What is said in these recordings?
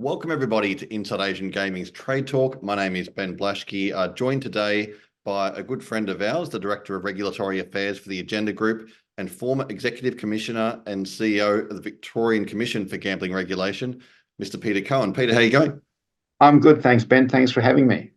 Welcome everybody to Inside Asian Gaming's Trade Talk. My name is Ben Blaschke, joined today by a good friend of ours, the Director of Regulatory Affairs for the Agenda Group and former Executive Commissioner and CEO of the Victorian Commission for Gambling Regulation, Mr. Peter Cohen. Peter, how are you going? I'm good, thanks, Ben. Thanks for having me.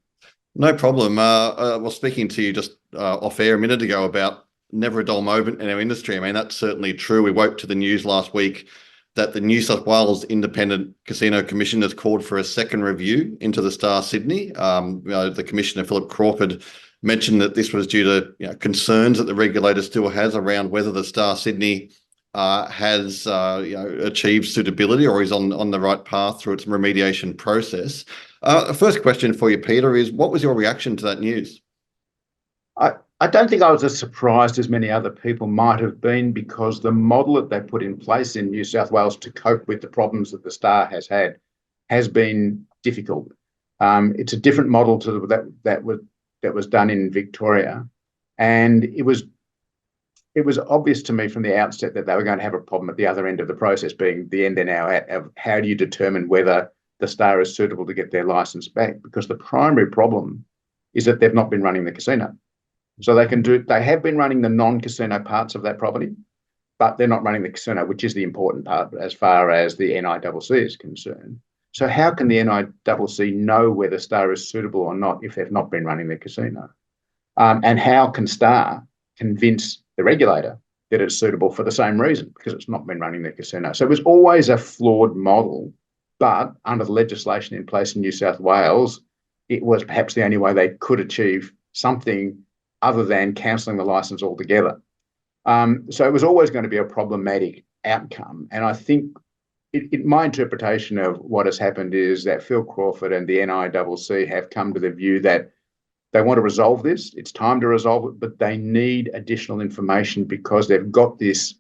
No problem. I was speaking to you just off air a minute ago about never a dull moment in our industry. I mean, that's certainly true. We woke to the news last week that the New South Wales Independent Casino Commission has called for a second review into the Star Sydney. The Commissioner, Philip Crawford, mentioned that this was due to concerns that the regulator still has around whether the Star Sydney has achieved suitability or is on the right path through its remediation process. First question for you, Peter, is what was your reaction to that news? I don't think I was as surprised as many other people might have been, because the model that they put in place in New South Wales to cope with the problems that the Star has had has been difficult. It's a different model to that was done in Victoria, and it was obvious to me from the outset that they were going to have a problem at the other end of the process, being the end they're now at of how do you determine whether the Star is suitable to get their license back, because the primary problem is that they've not been running the casino. So they have been running the non-casino parts of that property, but they're not running the casino, which is the important part as far as the NICC is concerned. So how can the NICC know whether Star is suitable or not if they've not been running the casino? And how can Star convince the regulator that it's suitable for the same reason, because it's not been running the casino? So it was always a flawed model, but under the legislation in place in New South Wales, it was perhaps the only way they could achieve something other than cancelling the licence altogether. So it was always going to be a problematic outcome. And I think my interpretation of what has happened is that Phil Crawford and the NICC have come to the view that they want to resolve this. It's time to resolve it, but they need additional information because they've got this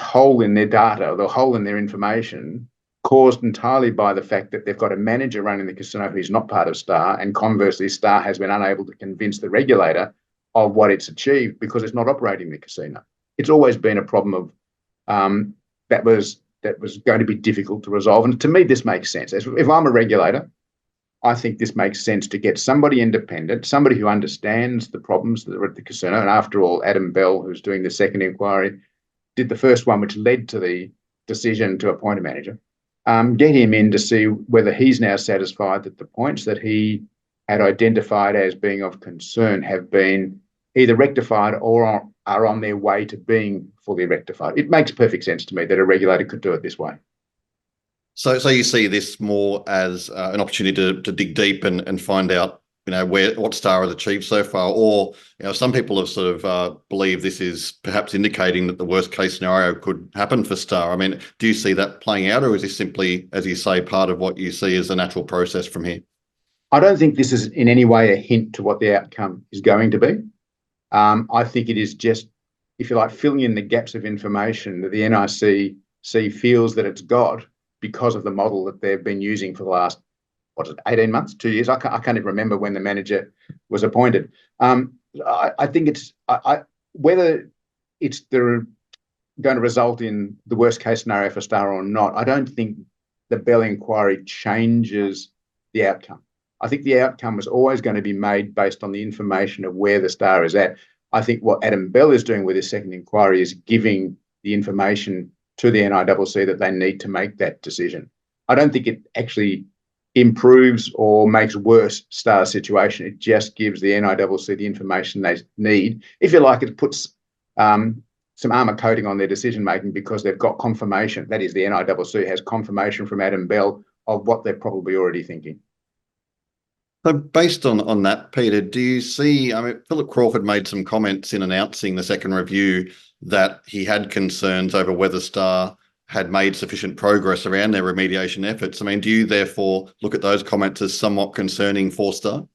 hole in their data, the hole in their information, caused entirely by the fact that they've got a manager running the casino who's not part of Star, and conversely, Star has been unable to convince the regulator of what it's achieved because it's not operating the casino. It's always been a problem of that was going to be difficult to resolve, and to me, this makes sense. If I'm a regulator, I think this makes sense to get somebody independent, somebody who understands the problems that are at the casino. And after all, Adam Bell, who's doing the second inquiry, did the first one, which led to the decision to appoint a manager. Get him in to see whether he's now satisfied that the points that he had identified as being of concern have been either rectified or are on their way to being fully rectified. It makes perfect sense to me that a regulator could do it this way. So you see this more as an opportunity to dig deep and find out what Star has achieved so far, or some people have sort of believe this is perhaps indicating that the worst case scenario could happen for Star. I mean, do you see that playing out, or is this simply, as you say, part of what you see as a natural process from here? I don't think this is in any way a hint to what the outcome is going to be. I think it is just, if you like, filling in the gaps of information that the NICC feels that it's got because of the model that they've been using for the last 18 months, 2 years. I can't even remember when the manager was appointed. I think it's whether they're going to result in the worst case scenario for Star or not. I don't think the Bell inquiry changes the outcome. I think the outcome was always going to be made based on the information of where the Star is at. I think what Adam Bell is doing with his second inquiry is giving the information to the NICC that they need to make that decision. I don't think it actually improves or makes worse Star's situation. It just gives the NICC the information they need. If you like, it puts some armour coating on their decision making because they've got confirmation. That is, the NICC has confirmation from Adam Bell of what they're probably already thinking. So based on that, Peter, do you see, Philip Crawford made some comments in announcing the second review that he had concerns over whether Star had made sufficient progress around their remediation efforts. Do you therefore look at those comments as somewhat concerning for Star?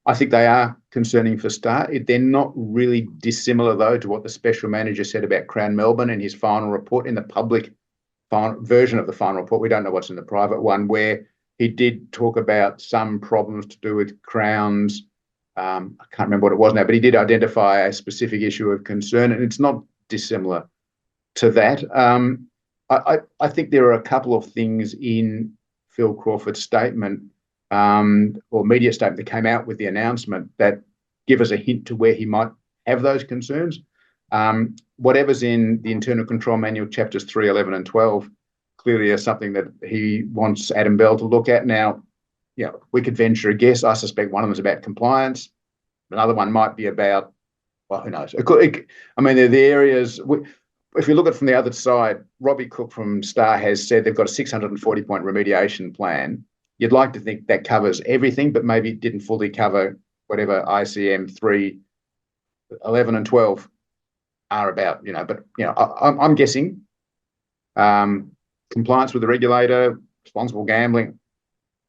I think they are concerning for Star. They're not really dissimilar, though, to what the special manager said about Crown Melbourne in his final report, in the public version of the final report. We don't know what's in the private one, where he did talk about some problems to do with Crown's. I can't remember what it was now, but he did identify a specific issue of concern, and it's not dissimilar to that. I think there are a couple of things in Phil Crawford's statement or media statement that came out with the announcement that give us a hint to where he might have those concerns. Whatever's in the Internal Control Manual, chapters 3, 11 and 12, clearly is something that he wants Adam Bell to look at. Now, we could venture a guess. I suspect one of them is about compliance. Another one might be about, well, who knows? I mean, they're the areas. If you look at it from the other side, Robbie Cook from Star has said they've got a 640-point remediation plan. You'd like to think that covers everything, but maybe it didn't fully cover whatever ICM 3, 11 and 12 are about, But, I'm guessing compliance with the regulator, responsible gambling,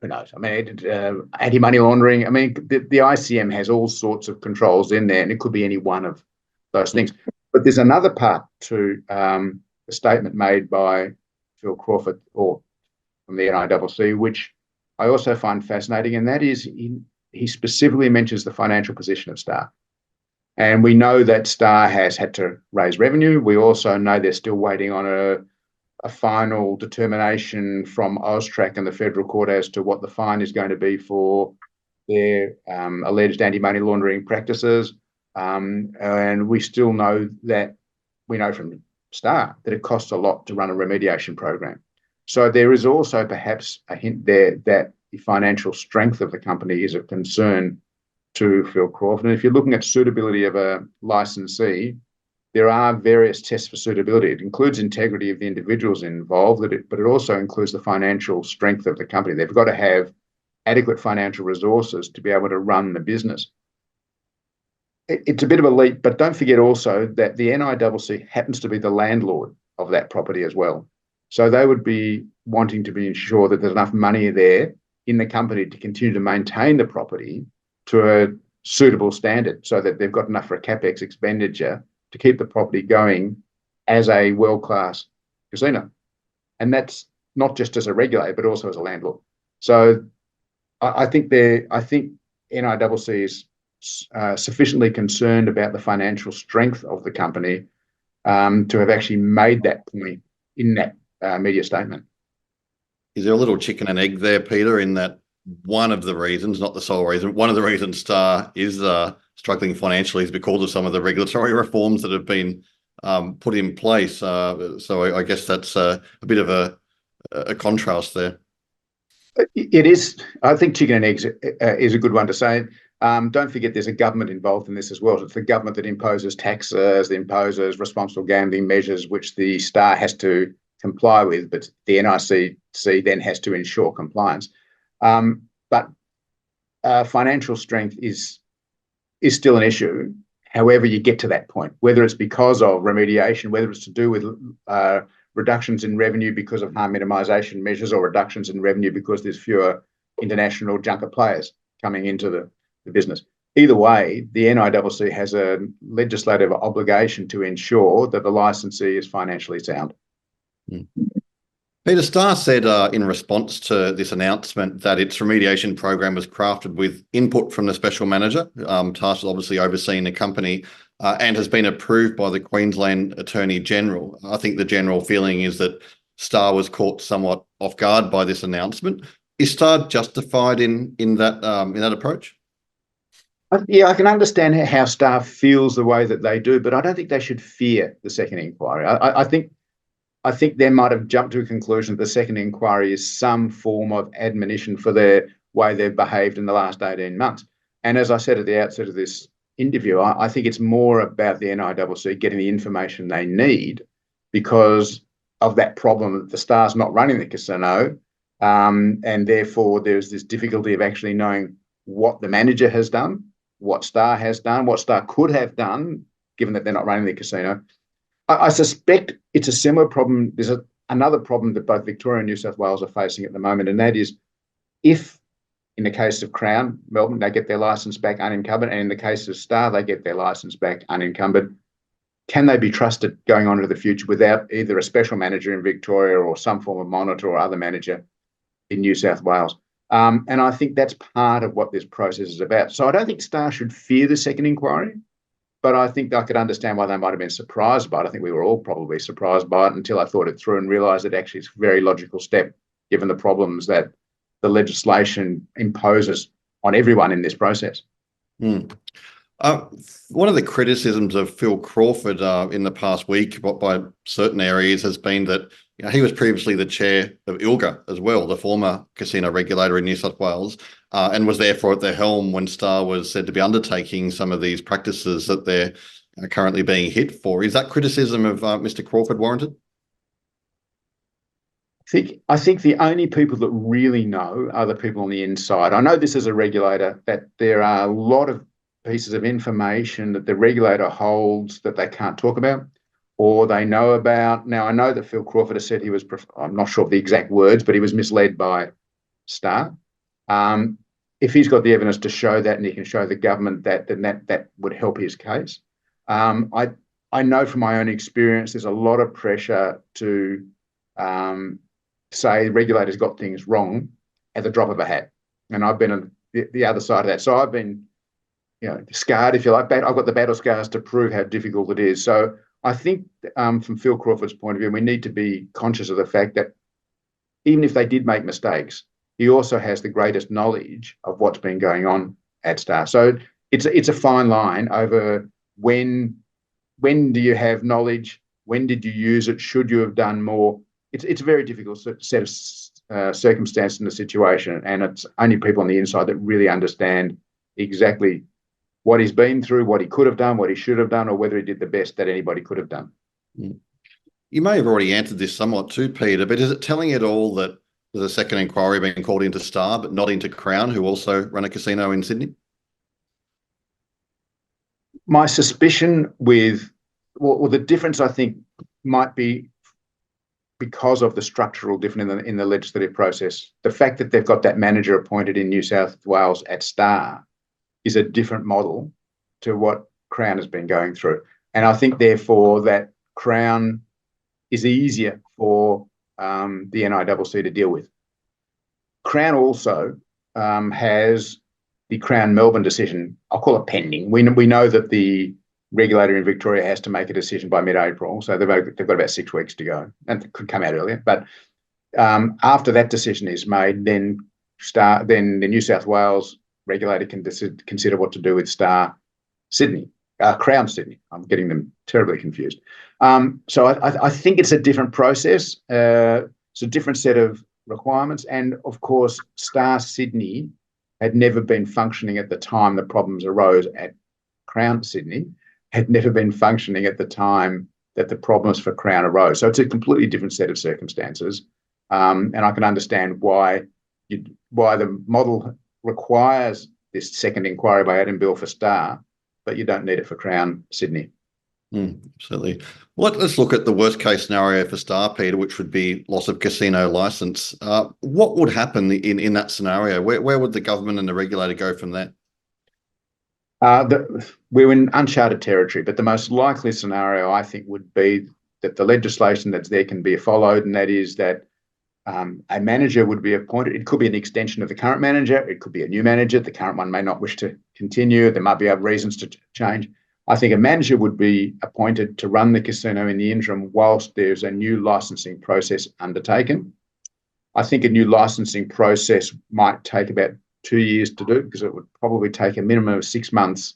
who knows? I mean, anti-money laundering. I mean, the ICM has all sorts of controls in there, and it could be any one of those things. But there's another part to the statement made by Phil Crawford or from the NICC, which I also find fascinating, and that is he specifically mentions the financial position of Star. And we know that Star has had to raise revenue. We also know they're still waiting on a final determination from AUSTRAC and the federal court as to what the fine is going to be for their alleged anti-money laundering practices. And we still know that we know from Star that it costs a lot to run a remediation program. So there is also perhaps a hint there that the financial strength of the company is of concern to Phil Crawford. And if you're looking at suitability of a licensee, there are various tests for suitability. It includes integrity of the individuals involved, but it also includes the financial strength of the company. They've got to have adequate financial resources to be able to run the business. It's a bit of a leap, but don't forget also that the NICC happens to be the landlord of that property as well. So they would be wanting to be sure that there's enough money there in the company to continue to maintain the property to a suitable standard so that they've got enough for a CapEx expenditure to keep the property going as a world-class casino. And that's not just as a regulator, but also as a landlord. So I think NICC is sufficiently concerned about the financial strength of the company to have actually made that point in that media statement. Is there a little chicken and egg there, Peter, in that one of the reasons, not the sole reason, one of the reasons Star is struggling financially is because of some of the regulatory reforms that have been put in place. So I guess that's a bit of a contrast there. It is. I think chicken and eggs is a good one to say. Don't forget there's a government involved in this as well. It's the government that imposes taxes, that imposes responsible gambling measures, which the Star has to comply with, but the NICC then has to ensure compliance. But financial strength is still an issue. However you get to that point, whether it's because of remediation, whether it's to do with reductions in revenue because of harm minimisation measures or reductions in revenue because there's fewer international junket players coming into the business. Either way, the NICC has a legislative obligation to ensure that the licensee is financially sound. Peter, Star said in response to this announcement that its remediation program was crafted with input from the special manager, tasked with obviously overseeing the company, and has been approved by the Queensland Attorney General. I think the general feeling is that Star was caught somewhat off guard by this announcement. Is Star justified in that approach? Yeah, I can understand how Star feels the way that they do, but I don't think they should fear the second inquiry. I think they might have jumped to a conclusion that the second inquiry is some form of admonition for the way they've behaved in the last 18 months. And as I said at the outset of this interview, I think it's more about the NICC getting the information they need because of that problem that the Star's not running the casino, and therefore there's this difficulty of actually knowing what the manager has done, what Star has done, what Star could have done, given that they're not running the casino. I suspect it's a similar problem. There's another problem that both Victoria and New South Wales are facing at the moment, and that is if, in the case of Crown, Melbourne, they get their licence back unencumbered, and in the case of Star, they get their licence back unencumbered, can they be trusted going on into the future without either a special manager in Victoria or some form of monitor or other manager in New South Wales? And I think that's part of what this process is about. So I don't think Star should fear the second inquiry, but I think I could understand why they might have been surprised by it. I think we were all probably surprised by it until I thought it through and realised that actually it's a very logical step, given the problems that the legislation imposes on everyone in this process. Mm. One of the criticisms of Phil Crawford in the past week by certain areas has been that he was previously the chair of ILGA as well, the former casino regulator in New South Wales, and was therefore at the helm when Star was said to be undertaking some of these practices that they're currently being hit for. Is that criticism of Mr. Crawford warranted? I think the only people that really know are the people on the inside. I know this as a regulator that there are a lot of pieces of information that the regulator holds that they can't talk about or they know about. Now, I know that Phil Crawford has said he was, I'm not sure of the exact words, but he was misled by Star. If he's got the evidence to show that and he can show the government that, then that would help his case. I know from my own experience, there's a lot of pressure to say the regulators got things wrong at the drop of a hat. And I've been on the other side of that. So I've been, scarred, if you like. I've got the battle scars to prove how difficult it is. So I think from Phil Crawford's point of view, we need to be conscious of the fact that even if they did make mistakes, he also has the greatest knowledge of what's been going on at Star. So it's a fine line over when do you have knowledge, when did you use it, should you have done more. It's a very difficult set of circumstances in the situation, and it's only people on the inside that really understand exactly what he's been through, what he could have done, what he should have done, or whether he did the best that anybody could have done. You may have already answered this somewhat too, Peter, but is it telling at all that there's a second inquiry being called into Star, but not into Crown, who also run a casino in Sydney? My suspicion with, well, the difference I think might be because of the structural difference in the legislative process. The fact that they've got that manager appointed in New South Wales at Star is a different model to what Crown has been going through. And I think, therefore, that Crown is easier for the NICC to deal with. Crown also has the Crown Melbourne decision, I'll call it pending. We know that the regulator in Victoria has to make a decision by mid-April, so they've got about 6 weeks to go, and it could come out earlier. But after that decision is made, then the New South Wales regulator can consider what to do with Crown Sydney. I'm getting them terribly confused. So I think it's a different process. It's a different set of requirements, and of course, Star Sydney had never been functioning at the time the problems arose at Crown Sydney, had never been functioning at the time that the problems for Crown arose. So it's a completely different set of circumstances. And I can understand why the model requires this second inquiry by Adam Bill for Star, but you don't need it for Crown Sydney. Absolutely. Well, let's look at the worst case scenario for Star, Peter, which would be loss of casino license. What would happen in that scenario? Where would the government and the regulator go from there? We're in uncharted territory, but the most likely scenario, I think, would be that the legislation that's there can be followed, and that is that a manager would be appointed. It could be an extension of the current manager. It could be a new manager. The current one may not wish to continue. There might be other reasons to change. I think a manager would be appointed to run the casino in the interim whilst there's a new licensing process undertaken. I think a new licensing process might take about 2 years to do, because it would probably take a minimum of 6 months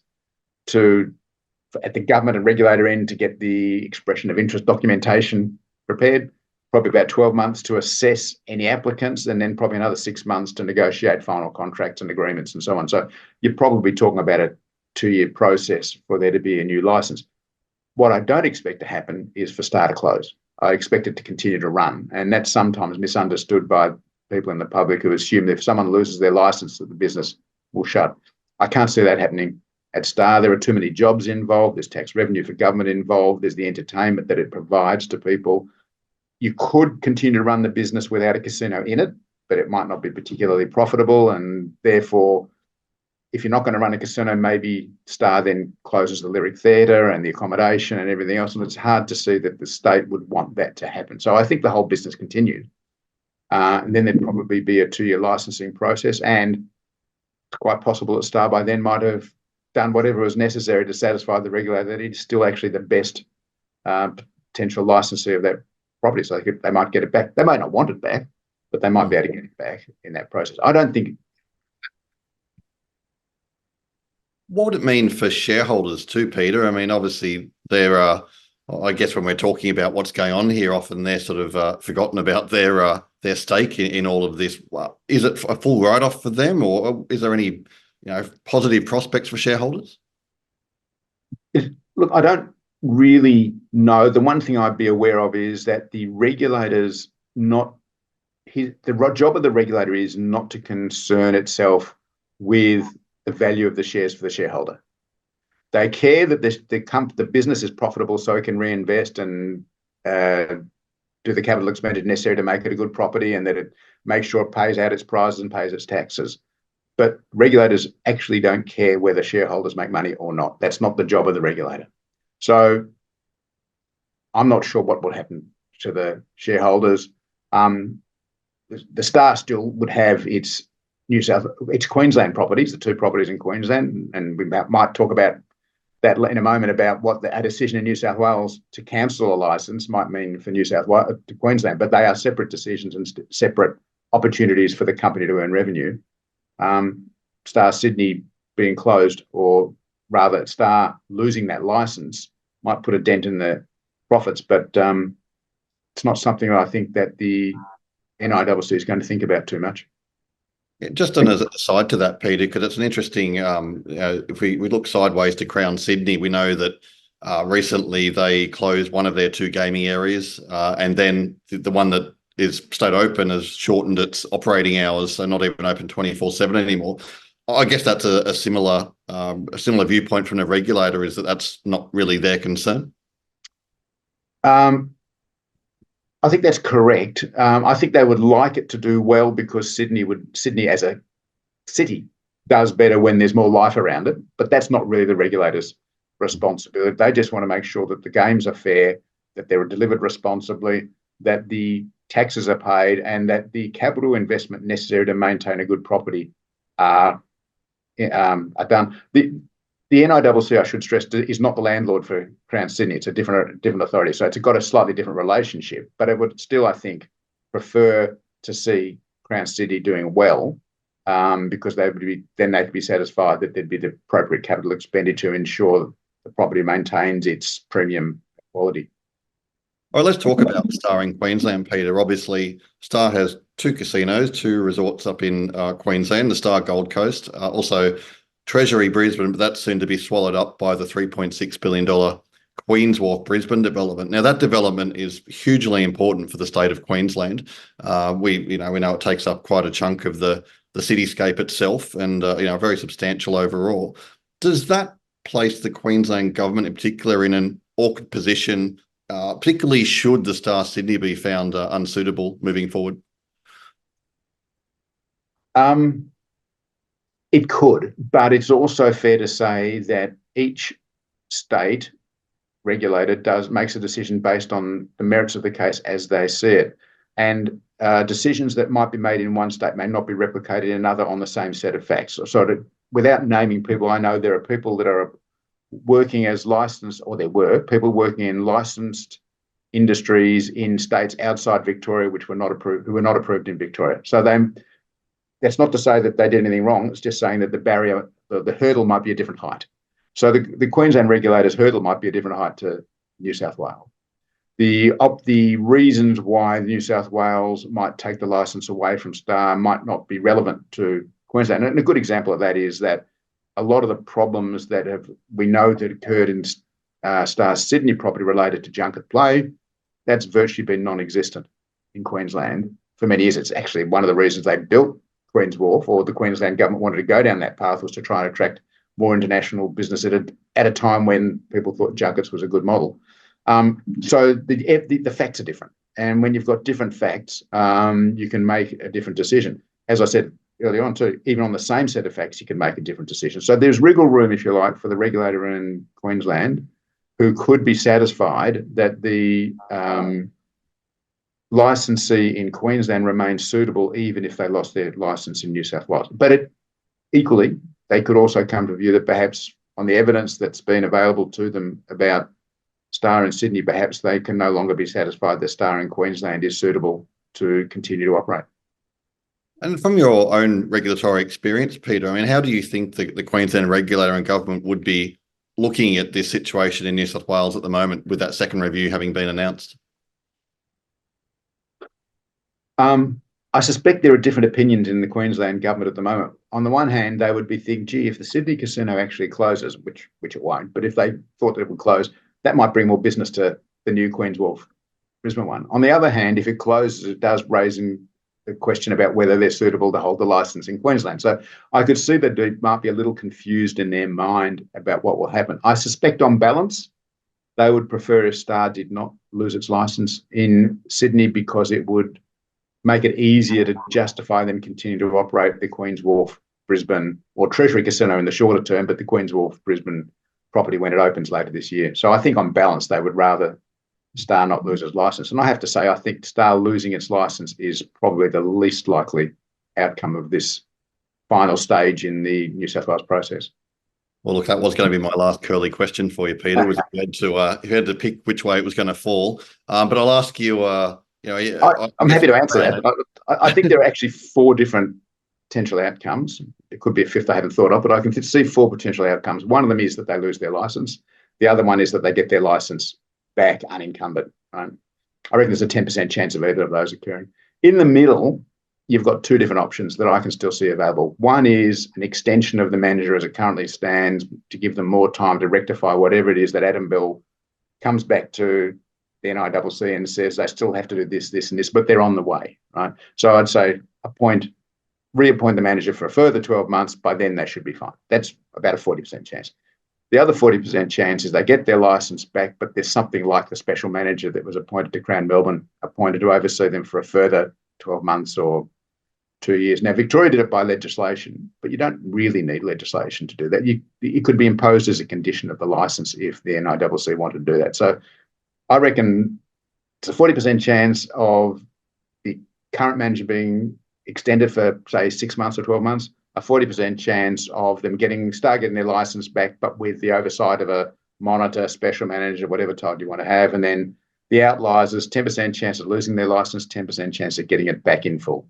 at the government and regulator end to get the expression of interest documentation prepared, probably about 12 months to assess any applicants, and then probably another 6 months to negotiate final contracts and agreements and so on. So you're probably talking about a 2-year process for there to be a new license. What I don't expect to happen is for Star to close. I expect it to continue to run, and that's sometimes misunderstood by people in the public who assume that if someone loses their license, that the business will shut. I can't see that happening at Star. There are too many jobs involved. There's tax revenue for government involved. There's the entertainment that it provides to people. You could continue to run the business without a casino in it, but it might not be particularly profitable, and therefore, if you're not going to run a casino, maybe Star then closes the Lyric Theatre and the accommodation and everything else, and it's hard to see that the state would want that to happen. So I think the whole business continued. And then there'd probably be a 2-year licensing process, and it's quite possible that Star by then might have done whatever was necessary to satisfy the regulator that it is still actually the best potential licensee of that property. So they might get it back. They might not want it back, but they might be able to get it back in that process. I don't think. What would it mean for shareholders too, Peter? I mean, obviously there are, I guess when we're talking about what's going on here, often they're sort of forgotten about their stake in all of this. Is it a full write-off for them, or is there any positive prospects for shareholders? Look, I don't really know. The one thing I'd be aware of is that the regulators the job of the regulator is not to concern itself with the value of the shares for the shareholder. They care that the business is profitable so it can reinvest and do the capital expenditure necessary to make it a good property, and that it makes sure it pays out its prizes and pays its taxes. But regulators actually don't care whether shareholders make money or not. That's not the job of the regulator. So I'm not sure what will happen to the shareholders. The Star still would have its Queensland properties, the two properties in Queensland, and we might talk about that in a moment, about what a decision in New South Wales to cancel a licence might mean for New South Wales to Queensland. But they are separate decisions and separate opportunities for the company to earn revenue. Star Sydney being closed, or rather Star losing that licence, might put a dent in the profits, but it's not something I think that the NICC is going to think about too much. Just as a side to that, Peter, because it's an interesting, if we look sideways to Crown Sydney, we know that recently they closed one of their two gaming areas, and then the one that is stayed open has shortened its operating hours, so not even open 24/7 anymore. I guess that's a similar viewpoint from the regulator, is that that's not really their concern. I think that's correct. I think they would like it to do well, because Sydney as a city does better when there's more life around it. But that's not really the regulator's responsibility. They just want to make sure that the games are fair, that they're delivered responsibly, that the taxes are paid, and that the capital investment necessary to maintain a good property are done. The NICC, I should stress, is not the landlord for Crown Sydney. It's a different authority. So it's got a slightly different relationship, but it would still, I think, prefer to see Crown Sydney doing well, because they'd be satisfied that there'd be the appropriate capital expenditure to ensure the property maintains its premium quality. All right, let's talk about Star in Queensland, Peter. Obviously, Star has two casinos, two resorts up in Queensland, the Star Gold Coast, also Treasury Brisbane, but that's soon to be swallowed up by the $3.6 billion Queens Wharf Brisbane development. Now, that development is hugely important for the state of Queensland. We know it takes up quite a chunk of the cityscape itself, and very substantial overall. Does that place the Queensland government in particular in an awkward position, particularly should the Star Sydney be found unsuitable moving forward? It could, but it's also fair to say that each state regulator makes a decision based on the merits of the case as they see it. And decisions that might be made in one state may not be replicated in another on the same set of facts. So without naming people, I know there are people that are working as licensed, or there were people working in licensed industries in states outside Victoria who were not approved in Victoria. So that's not to say that they did anything wrong. It's just saying that the barrier, the hurdle might be a different height. So the Queensland regulator's hurdle might be a different height to New South Wales. The reasons why New South Wales might take the licence away from Star might not be relevant to Queensland. And a good example of that is that a lot of the problems that we know that occurred in Star Sydney property related to junket play, that's virtually been non-existent in Queensland for many years. It's actually one of the reasons they built Queen's Wharf, or the Queensland government wanted to go down that path, was to try and attract more international business at a time when people thought junkets was a good model. So the facts are different, and when you've got different facts, you can make a different decision. As I said earlier on, too, even on the same set of facts, you can make a different decision. So there's wriggle room, if you like, for the regulator in Queensland, who could be satisfied that the licensee in Queensland remains suitable even if they lost their licence in New South Wales. But equally, they could also come to a view that perhaps on the evidence that's been available to them about Star in Sydney, perhaps they can no longer be satisfied that Star in Queensland is suitable to continue to operate. And from your own regulatory experience, Peter, I mean, how do you think the Queensland regulator and government would be looking at this situation in New South Wales at the moment with that second review having been announced? I suspect there are different opinions in the Queensland government at the moment. On the one hand, they would be thinking, gee, if the Sydney casino actually closes, which it won't, but if they thought that it would close, that might bring more business to the new Queen's Wharf Brisbane one. On the other hand, if it closes, it does raise the question about whether they're suitable to hold the licence in Queensland. So I could see that they might be a little confused in their mind about what will happen. I suspect on balance, they would prefer if Star did not lose its licence in Sydney because it would make it easier to justify them continuing to operate the Queen's Wharf Brisbane or Treasury Casino in the shorter term, but the Queen's Wharf Brisbane property when it opens later this year. So I think on balance, they would rather Star not lose its licence. And I have to say, I think Star losing its licence is probably the least likely outcome of this final stage in the New South Wales process. Well, look, that was going to be my last curly question for you, Peter, was if you had to pick which way it was going to fall. But I'll ask you, I'm happy to answer that. I think there are actually 4 different potential outcomes. There could be a fifth I haven't thought of, but I can see 4 potential outcomes. One of them is that they lose their licence. The other one is that they get their licence back unencumbered. Right? I reckon there's a 10% chance of either of those occurring. In the middle, you've got 2 different options that I can still see available. One is an extension of the manager as it currently stands to give them more time to rectify whatever it is that Adam Bell comes back to the NICC and says they still have to do this, this, and this, but they're on the way, right? So I'd say reappoint the manager for a further 12 months. By then, they should be fine. That's about a 40% chance. The other 40% chance is they get their licence back, but there's something like the special manager that was appointed to Crown Melbourne, appointed to oversee them for a further 12 months or 2 years. Now, Victoria did it by legislation, but you don't really need legislation to do that. It could be imposed as a condition of the licence if the NICC wanted to do that. So I reckon it's a 40% chance of the current manager being extended for, say, 6 months or 12 months, a 40% chance of them getting their licence back, but with the oversight of a monitor, special manager, whatever title you want to have. And then the outliers is 10% chance of losing their licence, 10% chance of getting it back in full.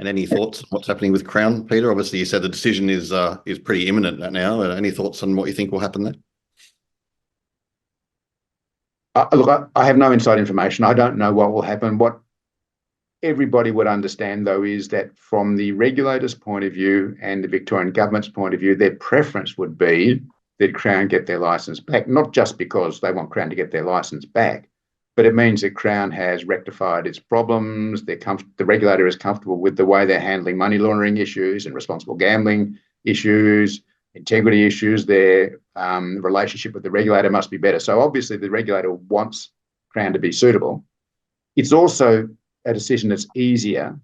And any thoughts on what's happening with Crown, Peter? Obviously, you said the decision is pretty imminent now. Any thoughts on what you think will happen there? Look, I have no inside information. I don't know what will happen. What everybody would understand, though, is that from the regulator's point of view and the Victorian government's point of view, their preference would be that Crown get their licence back, not just because they want Crown to get their licence back, but it means that Crown has rectified its problems. The regulator is comfortable with the way they're handling money laundering issues and responsible gambling issues, integrity issues. Their relationship with the regulator must be better. So obviously the regulator wants Crown to be suitable. It's also a decision that's easier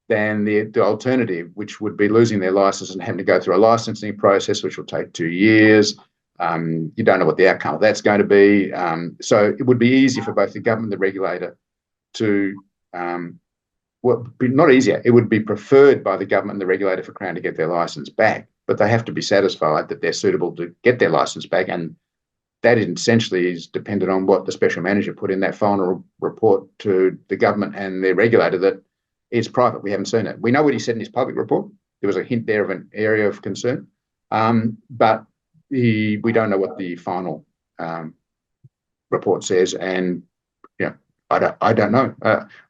than the alternative, which would be losing their licence and having to go through a licensing process, which will take 2 years. You don't know what the outcome of that's going to be. So it would be easier for both the government and the regulator to, not easier, it would be preferred by the government and the regulator for Crown to get their licence back, but they have to be satisfied that they're suitable to get their licence back. And that essentially is dependent on what the special manager put in that final report to the government and their regulator that it's private. We haven't seen it. We know what he said in his public report. There was a hint there of an area of concern, but we don't know what the final report says. And I don't know.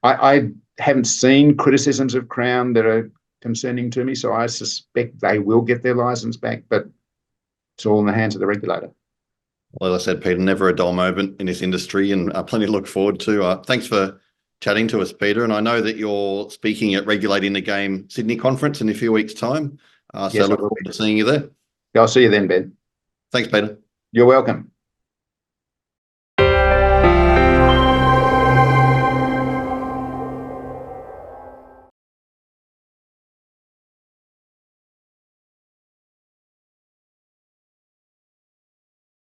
I haven't seen criticisms of Crown that are concerning to me, so I suspect they will get their licence back, but it's all in the hands of the regulator. Well, as I said, Peter, never a dull moment in this industry, and plenty to look forward to. Thanks for chatting to us, Peter. And I know that you're speaking at Regulating the Game Sydney conference in a few weeks' time. So Yes, I look forward to seeing you there. I'll see you then, Ben. Thanks, Peter. You're welcome.